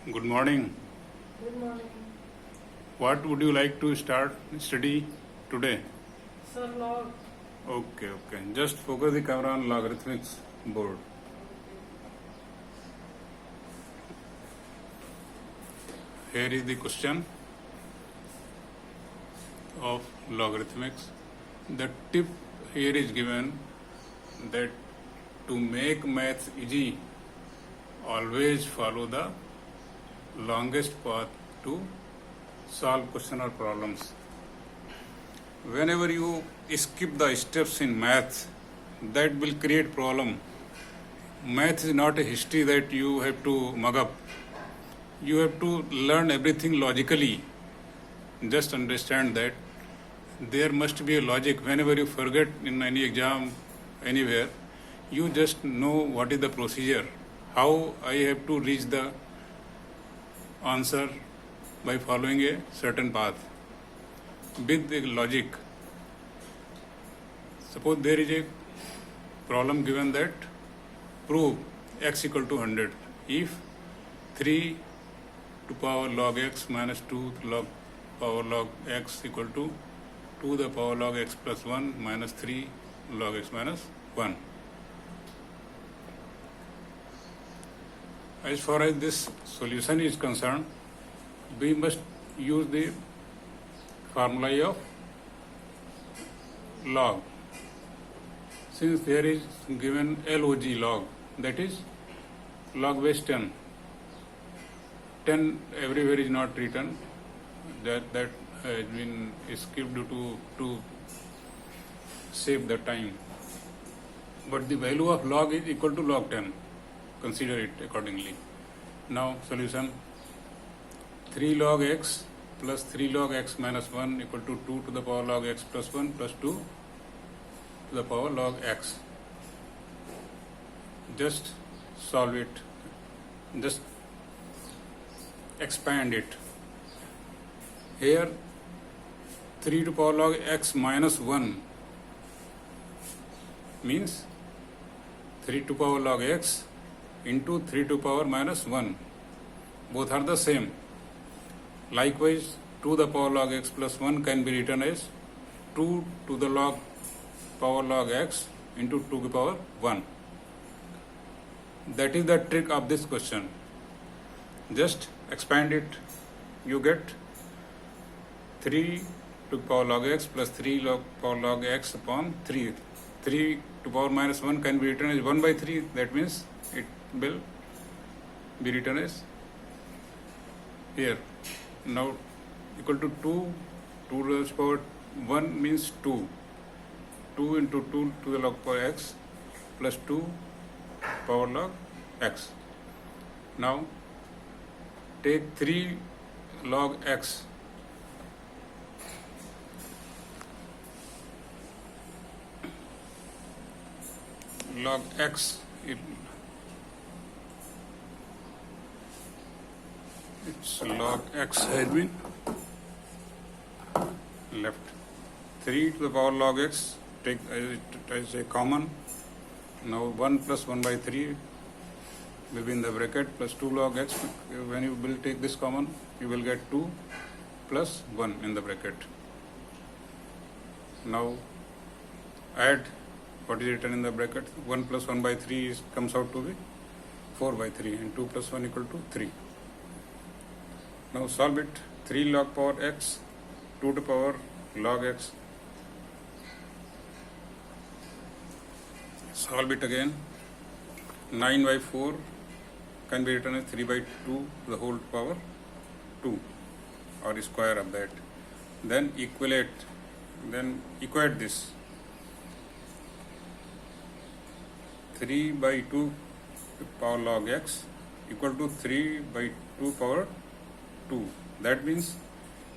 Good morning. Good morning. What would you like to study today? Sir, log. Okay. Just focus the camera on logarithmics board. Here is the question of logarithmics. The tip here is given that to make maths easy, always follow the longest path to solve question or problems. Whenever you skip the steps in maths, that will create problem. Math is not a history that you have to mug up. You have to learn everything logically. Just understand that there must be a logic. Whenever you forget in any exam, anywhere, you just know what is the procedure, how I have to reach the answer by following a certain path with the logic. Suppose there is a problem given that prove x equal to 100 if 3 to power log x minus 2 to log power log x equal to 2 the power log x plus 1 minus 3 log x minus 1. As far as this solution is concerned, we must use the formula of log. Since there is given log, that is log base 10. 10 everywhere is not written. That has been skipped due to save the time. But the value of log is equal to log 10. Consider it accordingly. Now solution: 3 log x plus 3 log x minus 1 equal to 2 to the power log x plus 1 plus 2 to the power log x. Just solve it. Just expand it. Here 3 to power log x minus 1 means 3 to power log x into 3 to power minus 1. Both are the same. Likewise, 2 to the power log x plus 1 can be written as 2 to the log power log x into 2 to the power 1. That is the trick of this question. Just expand it. You get 3 to power log x plus 3 log power log x upon 3. 3 to power minus 1 can be written as 1 by 3. That means it will be written as here. Now equal to 2 to the power 1 means 2. 2 into 2 to the log power x plus 2 power log x. Now take 3 log x. Log x, it's log x has been left. 3 to the power log x, take as a common. Now 1 plus 1 by 3 will be in the bracket plus 2 log x. When you will take this common, you will get 2 plus 1 in the bracket. Now add what is written in the bracket. 1 plus 1 by 3 comes out to be 4 by 3 and 2 plus 1 equal to 3. Now solve it. 3 log power x, 2 to power log x. Solve it again. 9 by 4 can be written as 3 by 2 to the whole power 2 or square of that. Then equate this. 3 by 2 power log x equal to 3 by 2 power 2. That means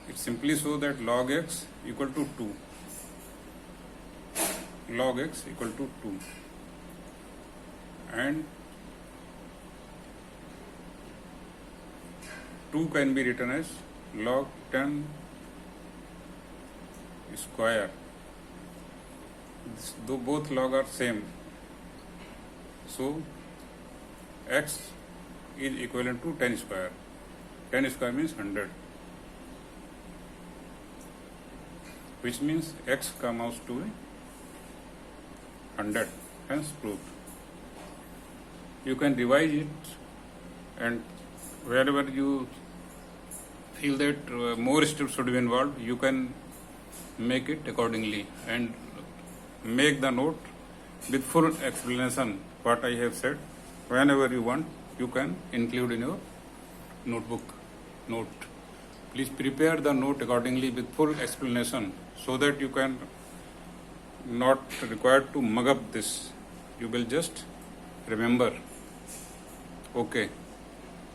it simply shows that log x equal to 2. Log x equal to 2. And 2 can be written as log 10 square. Though both log are same, so x is equivalent to 10 square. 10 square means 100, which means x comes to 100, hence proved. You can revise it, and wherever you feel that more steps should be involved, you can make it accordingly and make the note with full explanation what I have said. Whenever you want, you can include in your note. Please prepare the note accordingly with full explanation so that you can not required to mug up this. You will just remember. Okay.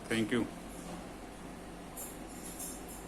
Thank you.